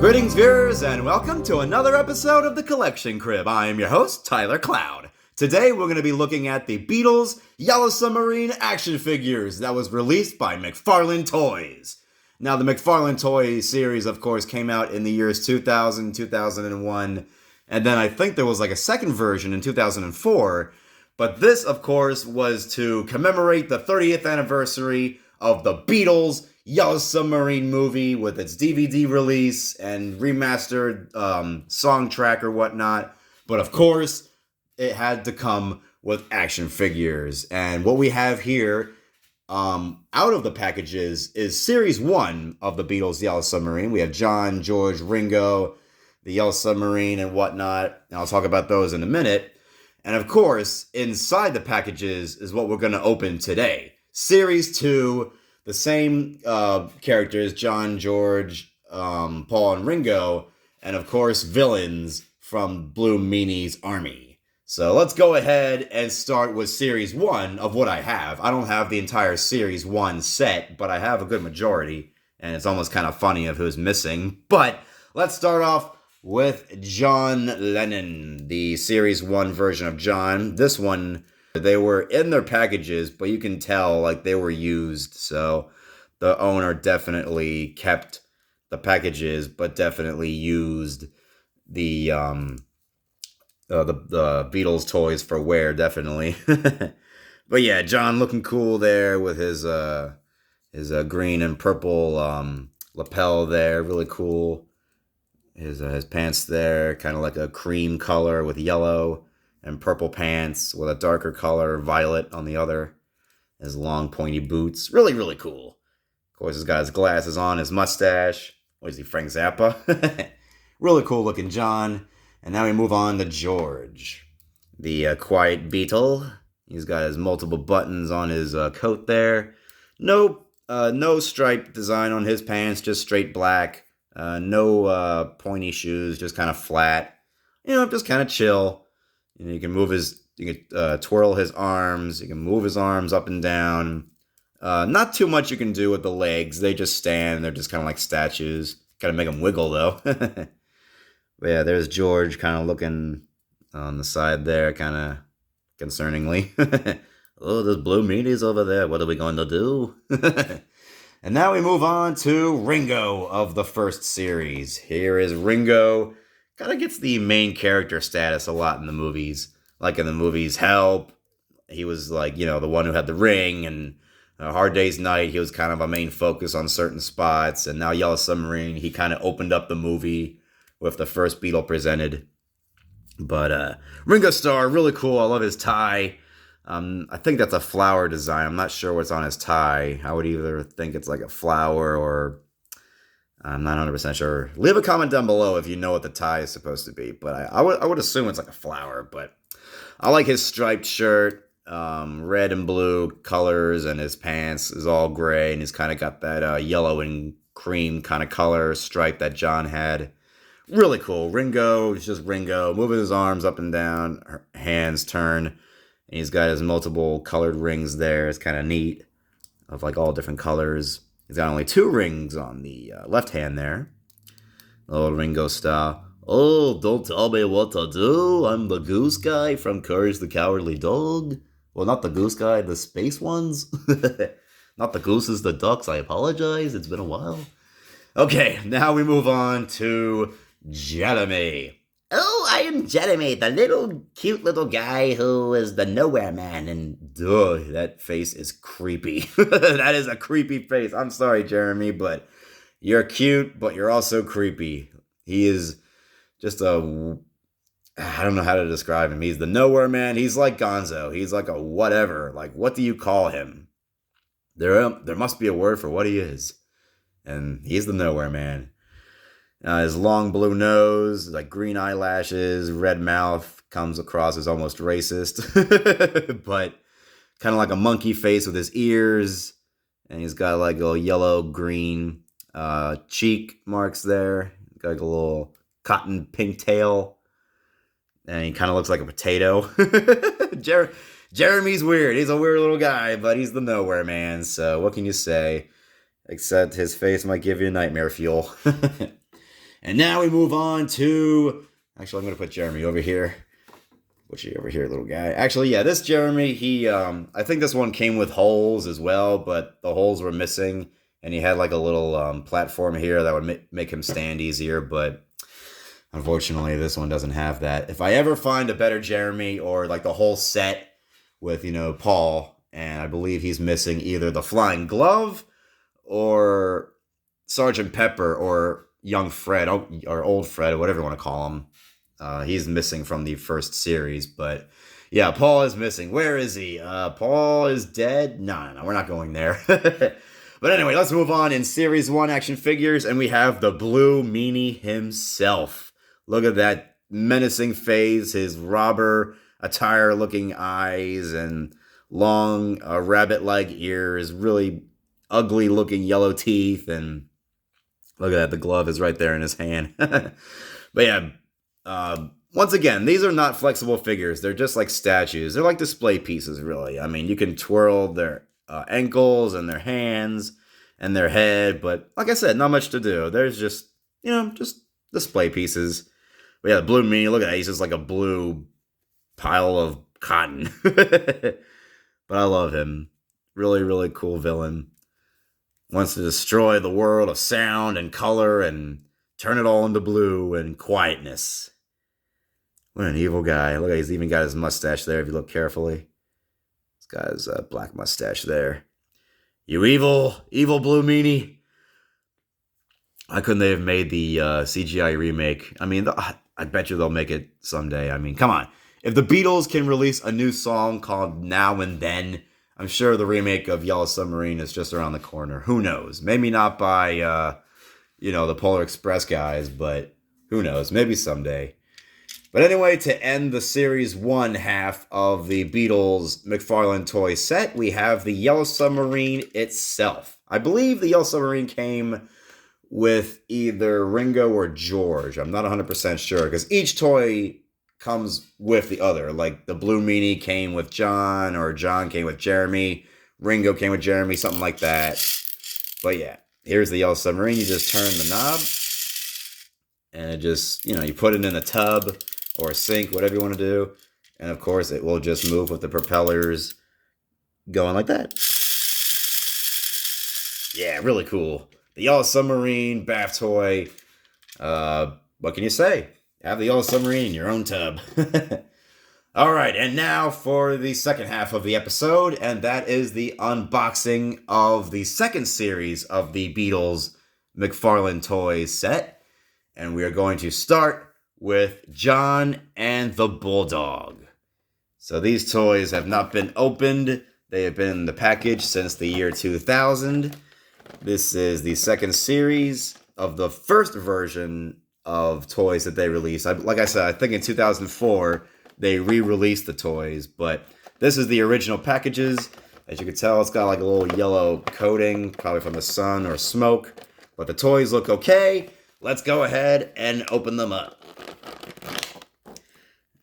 Greetings, viewers, and welcome to another episode of The Collection Crib. I am your host, Tyler Cloud. Today, we're going to be looking at the Beatles Yellow Submarine action figures that was released by McFarlane Toys. Now, the McFarlane Toy series, of course, came out in the years 2000, 2001, and then I think there was like a second version in 2004, but this, of course, was to commemorate the 30th anniversary of the Beatles Yellow Submarine movie with its DVD release and remastered song track or whatnot. But of course, it had to come with action figures. And what we have here out of the packages is Series 1 of the Beatles Yellow Submarine. We have John, George, Ringo, the Yellow Submarine and whatnot. And I'll talk about those in a minute. And of course, inside the packages is what we're going to open today. Series 2, the same characters, John, George, Paul, and Ringo, and of course, villains from Blue Meanie's army. So let's go ahead and start with Series 1 of what I have. I don't have the entire Series 1 set, but I have a good majority, and it's almost kind of funny of who's missing. But let's start off with John Lennon, the Series 1 version of John. This one, they were in their packages, but you can tell like they were used. So the owner definitely kept the packages, but definitely used the Beatles toys for wear, definitely. But yeah, John looking cool there with his green and purple lapel there, really cool. His pants there, kind of like a cream color with yellow. And purple pants with a darker color, violet on the other. His long pointy boots. Really, really cool. Of course, he's got his glasses on, his mustache. What is he, Frank Zappa? Really cool looking John. And now we move on to George, the quiet Beatle. He's got his multiple buttons on his coat there. No striped design on his pants, just straight black. No pointy shoes, just kind of flat. Just kind of chill. You can twirl his arms. You can move his arms up and down. Not too much you can do with the legs. They just stand. They're just kind of like statues. Gotta make them wiggle though. But yeah, there's George kind of looking on the side there, kind of concerningly. Oh, there's Blue Meanies over there. What are we going to do? And now we move on to Ringo of the first series. Here is Ringo. Kind of gets the main character status a lot in the movies. Like in the movies Help, he was like, the one who had the ring, and Hard Day's Night, he was kind of a main focus on certain spots. And now Yellow Submarine, he kind of opened up the movie with the first Beatle presented. But Ringo Starr, really cool. I love his tie. I think that's a flower design. I'm not sure what's on his tie. I would either think it's like a flower or I'm not 100% sure. Leave a comment down below if you know what the tie is supposed to be. But I would assume it's like a flower. But I like his striped shirt, red and blue colors, and his pants is all gray, and he's kind of got that yellow and cream kind of color stripe that John had. Really cool. Ringo is just Ringo, moving his arms up and down, hands turn, and he's got his multiple colored rings there. It's kind of neat, of like all different colors. He's got only 2 rings on the left hand there. Old Ringo style. Oh, don't tell me what to do. I'm the goose guy from Courage the Cowardly Dog. Well, not the goose guy, the space ones. Not the gooses, the ducks. I apologize. It's been a while. Okay, now we move on to Jeremy. Oh, I am Jeremy, the little cute little guy who is the nowhere man. And that face is creepy. That is a creepy face. I'm sorry, Jeremy, but you're cute, but you're also creepy. He is just I don't know how to describe him. He's the nowhere man. He's like Gonzo. He's like a whatever. Like, what do you call him? There must be a word for what he is. And he's the nowhere man. His long blue nose, like green eyelashes, red mouth, comes across as almost racist. But kind of like a monkey face with his ears. And he's got like a yellow-green cheek marks there. Got like a little cotton pink tail. And he kind of looks like a potato. Jeremy's weird. He's a weird little guy, but he's the nowhere man. So what can you say? Except his face might give you nightmare fuel. And now we move on to... Actually, I'm going to put Jeremy over here. Put you over here, little guy. Actually, yeah, this Jeremy, he... I think this one came with holes as well, but the holes were missing. And he had like a little platform here that would make him stand easier, but... Unfortunately, this one doesn't have that. If I ever find a better Jeremy or like the whole set with, Paul, and I believe he's missing either the flying glove or Sergeant Pepper or young Fred or old Fred, or whatever you want to call him. He's missing from the first series, but yeah, Paul is missing. Where is he? Paul is dead? No, we're not going there. But anyway, let's move on in Series 1 action figures, and we have the Blue Meanie himself. Look at that menacing face, his robber attire-looking eyes, and long rabbit-like ears, really ugly-looking yellow teeth, and look at that, the glove is right there in his hand. But yeah, once again, these are not flexible figures. They're just like statues. They're like display pieces, really. I mean, you can twirl their ankles and their hands and their head, but like I said, not much to do. There's just, just display pieces. But yeah, the Blue Meanie, look at that. He's just like a blue pile of cotton. But I love him. Really, really cool villain. Wants to destroy the world of sound and color and turn it all into blue and quietness. What an evil guy. Look, he's even got his mustache there if you look carefully. He's got his black mustache there. You evil Blue Meanie. Why couldn't they have made the CGI remake? I mean, I bet you they'll make it someday. I mean, come on. If the Beatles can release a new song called Now and Then, I'm sure the remake of Yellow Submarine is just around the corner. Who knows? Maybe not by, the Polar Express guys, but who knows? Maybe someday. But anyway, to end the Series 1 half of the Beatles McFarlane toy set, we have the Yellow Submarine itself. I believe the Yellow Submarine came with either Ringo or George. I'm not 100% sure, because each toy comes with the other. Like the Blue Meanie came with John, or John came with Jeremy. Ringo came with Jeremy, something like that. But yeah, here's the Yellow Submarine. You just turn the knob, and it just, you put it in a tub or a sink, whatever you want to do. And of course, it will just move with the propellers going like that. Yeah, really cool. The Yellow Submarine bath toy. What can you say? Have the Yellow Submarine in your own tub. All right, and now for the second half of the episode, and that is the unboxing of the second series of the Beatles McFarlane toys set. And we are going to start with John and the Bulldog. So these toys have not been opened. They have been in the package since the year 2000. This is the second series of the first version of toys that they released. Like I said, I think in 2004, they re-released the toys, but this is the original packages. As you can tell, it's got like a little yellow coating, probably from the sun or smoke, but the toys look okay. Let's go ahead and open them up.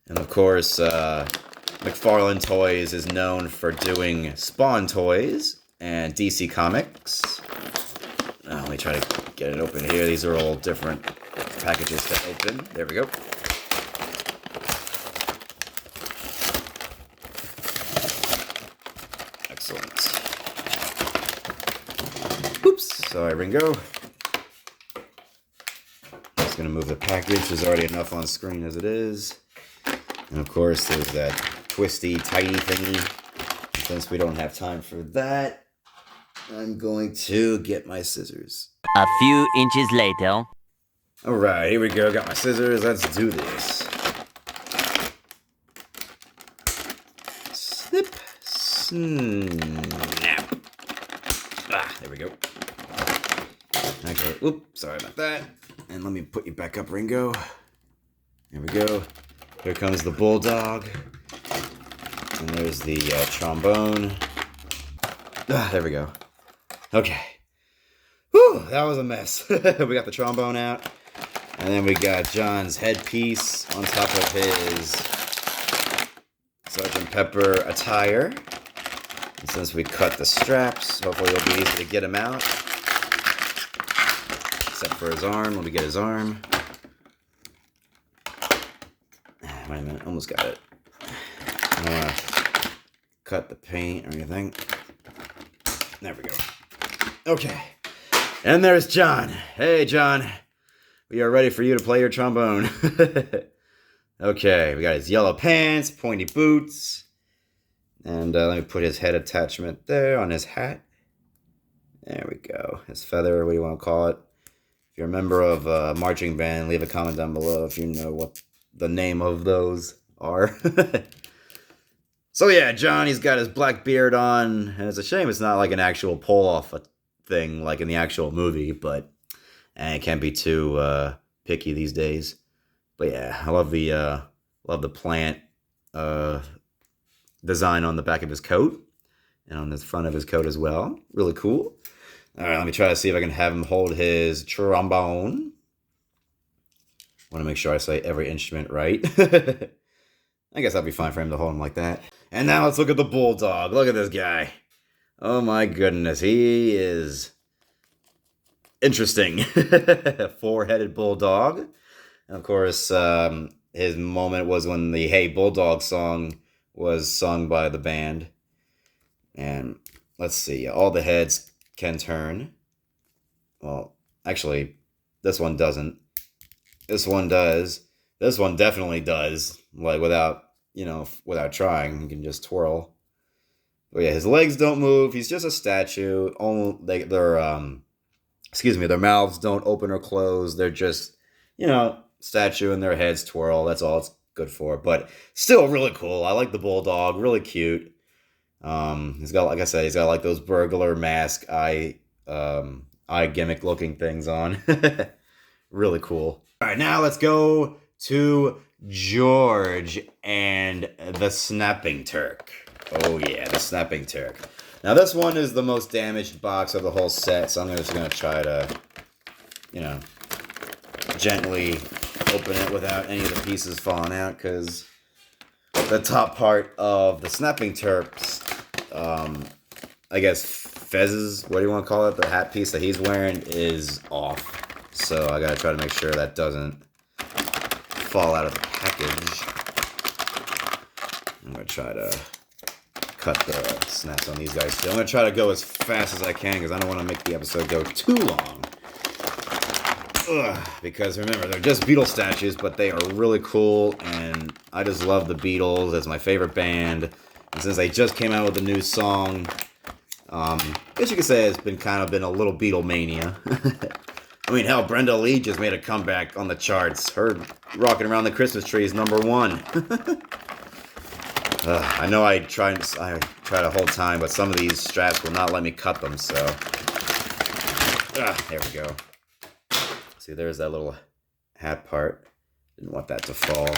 And of course, McFarlane Toys is known for doing Spawn toys and DC Comics. Now, let me try to get it open here. These are all different packages to open. There we go. Excellent. Oops. Sorry, Ringo. going to move the package. There's already enough on screen as it is. And of course, there's that twisty, tighty thingy. And since we don't have time for that, I'm going to get my scissors. A few inches later. Alright, here we go. Got my scissors. Let's do this. Snip, snap. There we go. Okay, oops, sorry about that. And let me put you back up, Ringo. There we go. Here comes the bulldog. And there's the trombone. There we go. Okay. Whew, that was a mess. We got the trombone out. And then we got John's headpiece on top of his Sgt. Pepper attire. And since we cut the straps, hopefully it'll be easy to get him out. Except for his arm. Let me get his arm. Wait a minute, almost got it. I don't want to cut the paint or anything. There we go. Okay. And there's John. Hey, John. We are ready for you to play your trombone. Okay, we got his yellow pants, pointy boots. And let me put his head attachment there on his hat. There we go. His feather, what do you want to call it? If you're a member of a marching band, leave a comment down below if you know what the name of those are. So yeah, John, he's got his black beard on. And it's a shame it's not like an actual pull-off thing like in the actual movie, but it can't be too picky these days. But yeah, I love the plant design on the back of his coat and on the front of his coat as well. Really cool. All right, let me try to see if I can have him hold his trombone. I want to make sure I say every instrument right. I guess that'll be fine for him to hold him like that. And now let's look at the bulldog. Look at this guy. Oh my goodness, he is interesting. Four-headed bulldog. And of course, his moment was when the Hey Bulldog song was sung by the band. And let's see, all the heads can turn. Well, actually, this one doesn't. This one does. This one definitely does. Like without trying, you can just twirl. But yeah, his legs don't move. He's just a statue. Their mouths don't open or close. They're just, statue and their heads twirl. That's all it's good for. But still really cool. I like the bulldog. Really cute. He's got, like I said, he's got like those burglar mask eye gimmick looking things on. Really cool. All right, now let's go to George and the Snapping Turk. Oh yeah, the Snapping Turk. Now this one is the most damaged box of the whole set, so I'm just going to try to, gently open it without any of the pieces falling out, because the top part of the Snapping Turk's, I guess, fezzes, what do you want to call it, the hat piece that he's wearing is off. So I got to try to make sure that doesn't fall out of the package. I'm going to try to cut the snaps on these guys too. I'm going to try to go as fast as I can because I don't want to make the episode go too long. Because remember, they're just Beatles statues, but they are really cool, and I just love the Beatles. It's my favorite band, and since they just came out with a new song, I guess you could say it's been a little Beatlemania. I mean, hell, Brenda Lee just made a comeback on the charts. Her Rocking Around the Christmas Tree is #1. I know I try to hold time, but some of these straps will not let me cut them, so. There we go. See, there's that little hat part. Didn't want that to fall.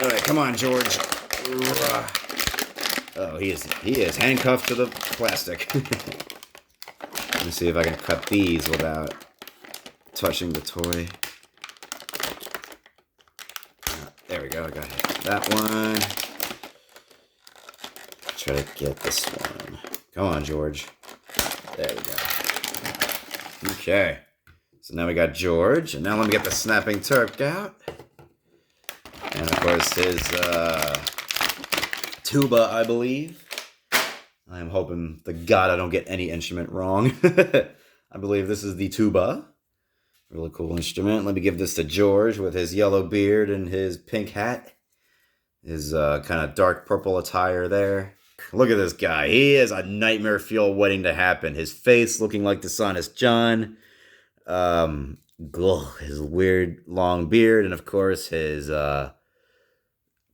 All right, come on, George. Oh, he is handcuffed to the plastic. Let me see if I can cut these without touching the toy. There we go, I got that one. Try to get this one. Come on, George. There we go. Okay. So now we got George, and now let me get the Snapping Turk out. And of course his tuba, I believe. I am hoping to God I don't get any instrument wrong. I believe this is the tuba. Really cool instrument. Let me give this to George with his yellow beard and his pink hat. His kind of dark purple attire there. Look at this guy. He is a nightmare fuel waiting to happen. His face looking like the Sonest John. His weird long beard. And of course his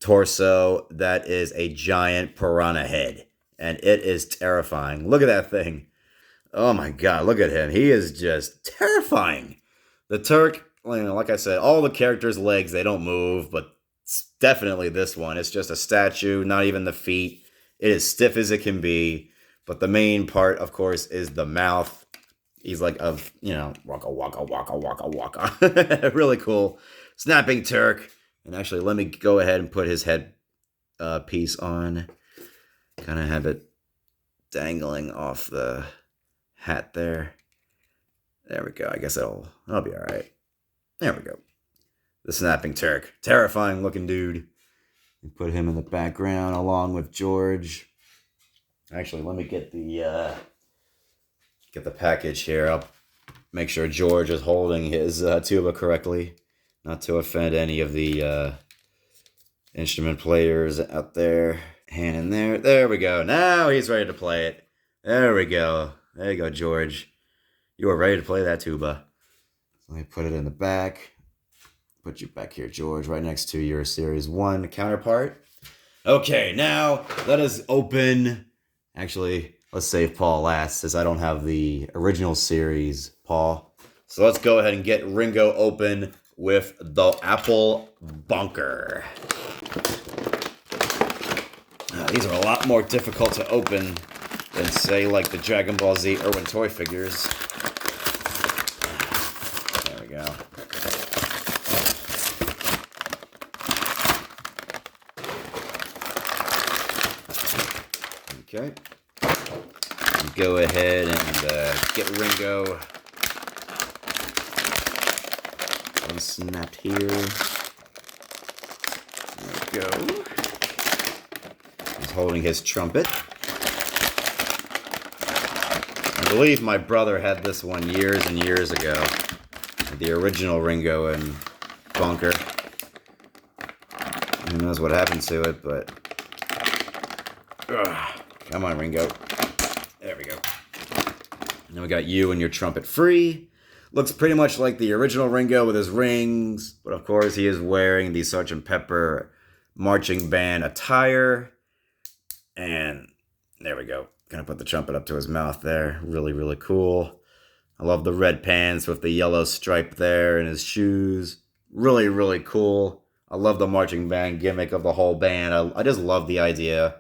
torso that is a giant piranha head. And it is terrifying. Look at that thing. Oh my god, look at him. He is just terrifying. The Turk, like I said, all the characters' legs, they don't move, but definitely this one. It's just a statue, not even the feet. It is stiff as it can be. But the main part, of course, is the mouth. He's like waka, waka, waka, waka, waka. Really cool. Snapping Turk. And actually, let me go ahead and put his head piece on. Kind of have it dangling off the hat there. There we go. I guess that'll be all right. There we go. The Snapping Turk. Terrifying looking dude. We put him in the background along with George. Actually, let me get the package here. I'll make sure George is holding his tuba correctly. Not to offend any of the instrument players out there. Hand in there. There we go. Now he's ready to play it. There we go. There you go, George. You are ready to play that tuba. Let me put it in the back. Put you back here, George, right next to your Series 1 counterpart. Okay, now let us open... Actually, let's save Paul last, since I don't have the original series, Paul. So let's go ahead and get Ringo open with the Apple Bunker. These are a lot more difficult to open than, say, like the Dragon Ball Z Irwin toy figures. There we go. Okay. Go ahead and get Ringo unsnapped here. There we go. He's holding his trumpet. I believe my brother had this one years and years ago. The original Ringo and Bunker. Who knows what happened to it, but... Come on, Ringo. There we go. And then we got you and your trumpet free. Looks pretty much like the original Ringo with his rings. But of course, he is wearing the Sgt. Pepper marching band attire. And there we go. Gonna put the trumpet up to his mouth there. Really, really cool. I love the red pants with the yellow stripe there and his shoes. Really, really cool. I love the marching band gimmick of the whole band. I just love the idea.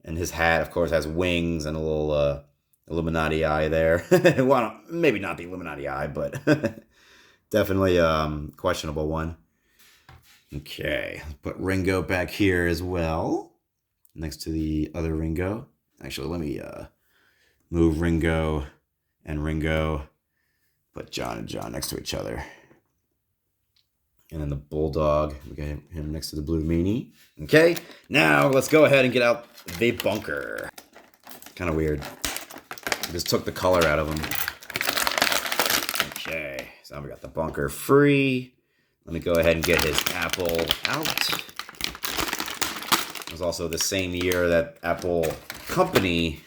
And his hat, of course, has wings and a little Illuminati eye there. Well, maybe not the Illuminati eye, but definitely questionable one. Okay, put Ringo back here as well, next to the other Ringo. Actually, let me move Ringo and Ringo. Put John and John next to each other. And then the Bulldog, we got him next to the Blue Meanie. Okay, now let's go ahead and get out the Bunker. Kind of weird. I just took the color out of him. Okay, so now we got the Bunker free. Let me go ahead and get his Apple out. It was also the same year that Apple Company,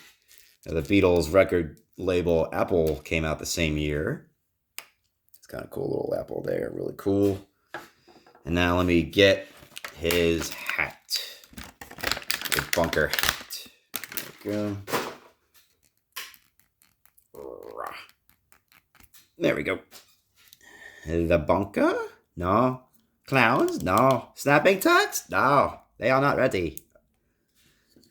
the Beatles record label Apple came out the same year. It's kind of cool little apple there, really cool. And now let me get his hat. His Bunker hat. There we go. There we go. The Bunker? No. Clowns? No. Snapping Turks? No. They are not ready.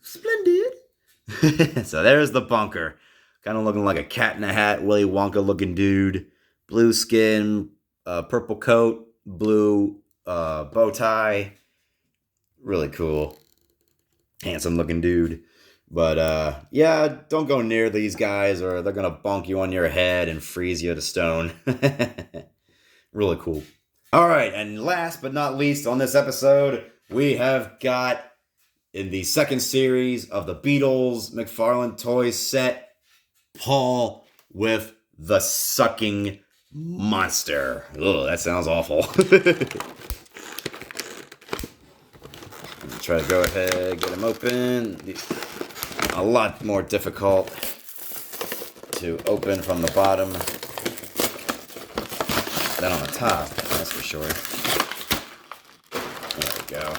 Splendid. So there's the Bunker. Kind of looking like a cat in a hat, Willy Wonka looking dude. Blue skin, purple coat, blue bow tie. Really cool. Handsome looking dude. But yeah, don't go near these guys or they're going to bonk you on your head and freeze you to stone. Really cool. All right, and last but not least on this episode, we have got in the second series of the Beatles McFarlane toy set, Paul with the sucking monster. Ugh, that sounds awful. Try to go ahead, get them open. A lot more difficult to open from the bottom than on the top, that's for sure. There we go.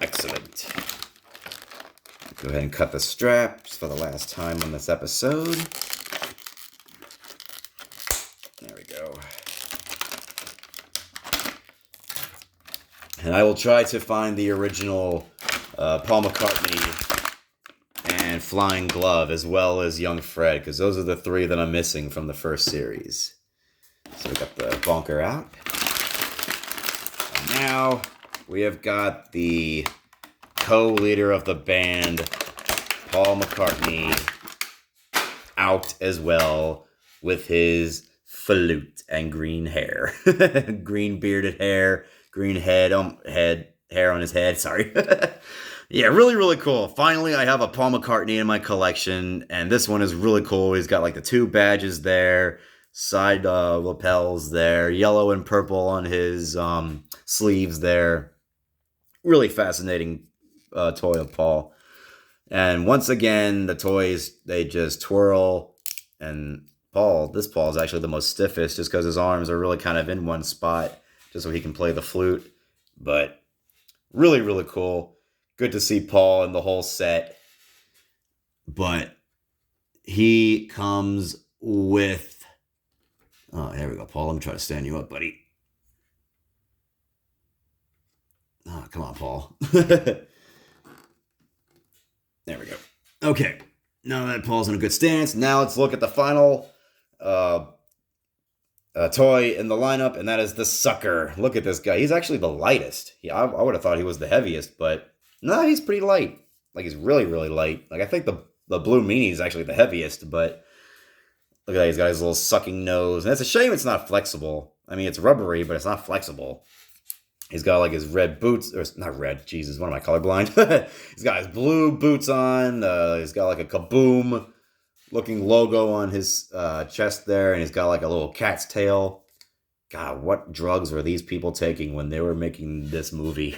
Excellent. Go ahead and cut the straps for the last time on this episode. There we go. And I will try to find the original Paul McCartney and Flying Glove, as well as Young Fred, because those are the three that I'm missing from the first series. So we got the bunker out. And now we have got the co-leader of the band, Paul McCartney, out as well with his flute and green hair. Green bearded hair, green hair on his head, sorry. Yeah, really, really cool. Finally, I have a Paul McCartney in my collection, and this one is really cool. He's got like the two badges there, side lapels there, yellow and purple on his sleeves there. Really fascinating toy of Paul. And once again, the toys, they just twirl, and this Paul is actually the most stiffest just because his arms are really kind of in one spot just so he can play the flute. But really, really cool. Good to see Paul in the whole set. But he comes with... Oh, there we go, Paul. Let me try to stand you up, buddy. Oh, come on, Paul. There we go. Okay. Now that Paul's in a good stance, now let's look at the final toy in the lineup, and that is the Sucker. Look at this guy. He's actually the lightest. I would have thought he was the heaviest, but no, he's pretty light. Like, he's really, really light. Like, I think the Blue Meanie is actually the heaviest, but look at that. He's got his little sucking nose, and it's a shame it's not flexible. I mean, it's rubbery, but it's not flexible. He's got like his red boots, or not red, Jesus, what am I, colorblind? He's got his blue boots on. He's got like a Kaboom looking logo on his chest there, and he's got like a little cat's tail. God, what drugs were these people taking when they were making this movie?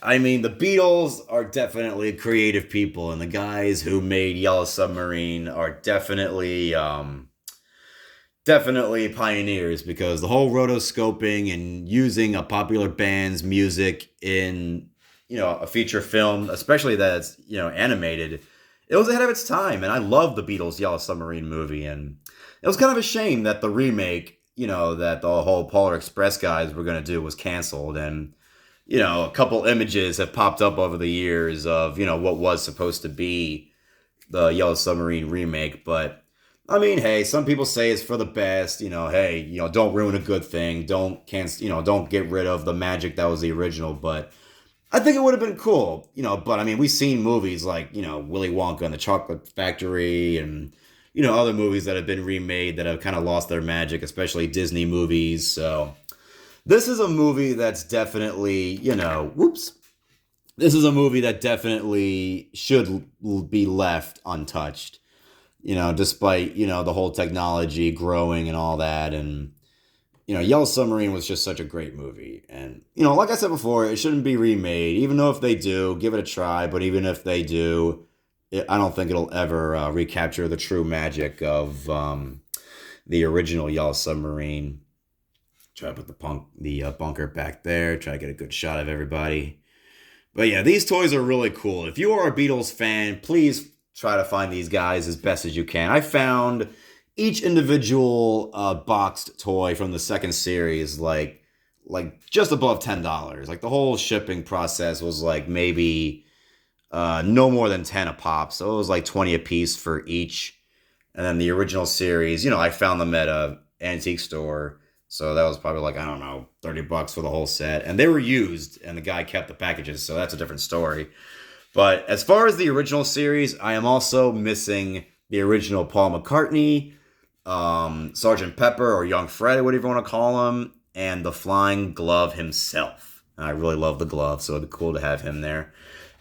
I mean, the Beatles are definitely creative people, and the guys who made Yellow Submarine are definitely pioneers, because the whole rotoscoping and using a popular band's music in, a feature film, especially that's, animated, it was ahead of its time. And I love the Beatles' Yellow Submarine movie, and it was kind of a shame that the remake, that the whole Polar Express guys were going to do was canceled. And, a couple images have popped up over the years of, what was supposed to be the Yellow Submarine remake. But I mean, hey, some people say it's for the best. Hey, don't ruin a good thing. Don't get rid of the magic that was the original. But I think it would have been cool. But I mean, we've seen movies like, Willy Wonka and the Chocolate Factory, and other movies that have been remade that have kind of lost their magic, especially Disney movies. So this is a movie that's definitely, this is a movie that definitely should be left untouched. Despite, the whole technology growing and all that. And, Yellow Submarine was just such a great movie. And, like I said before, it shouldn't be remade. Even though if they do, give it a try. But even if they do, I don't think it'll ever recapture the true magic of the original Yellow Submarine. Try to put the bunker back there. Try to get a good shot of everybody. But yeah, these toys are really cool. If you are a Beatles fan, please try to find these guys as best as you can. I found each individual boxed toy from the second series like just above $10. Like, the whole shipping process was like maybe no more than 10 a pop. So it was like 20 a piece for each. And then the original series, I found them at a antique store. So that was probably like, I don't know, $30 for the whole set. And they were used, and the guy kept the packages. So that's a different story. But as far as the original series, I am also missing the original Paul McCartney, Sgt. Pepper, or Young Fred, whatever you want to call him, and the Flying Glove himself. I really love the glove, so it'd be cool to have him there.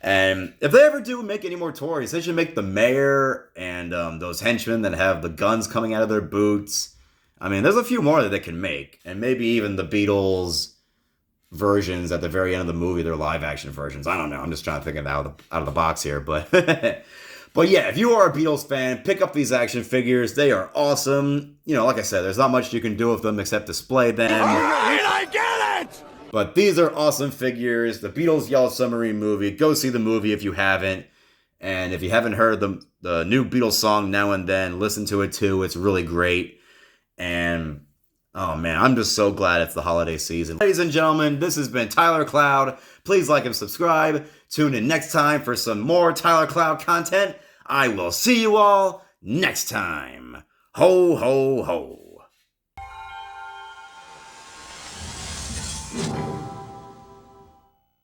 And if they ever do make any more toys, they should make the mayor and those henchmen that have the guns coming out of their boots. I mean, there's a few more that they can make, and maybe even the Beatles versions at the very end of the movie, their live action versions. I don't know. I'm just trying to think of out of the box here, but but yeah, if you are a Beatles fan, pick up these action figures. They are awesome. You know, like I said, there's not much you can do with them except display them. All right, I get it! But these are awesome figures. The Beatles Yellow Submarine movie. Go see the movie if you haven't. And if you haven't heard the new Beatles song Now and Then, listen to it too. It's really great. And oh man, I'm just so glad it's the holiday season. Ladies and gentlemen, this has been Tyler Cloud. Please like and subscribe. Tune in next time for some more Tyler Cloud content. I will see you all next time. Ho, ho, ho.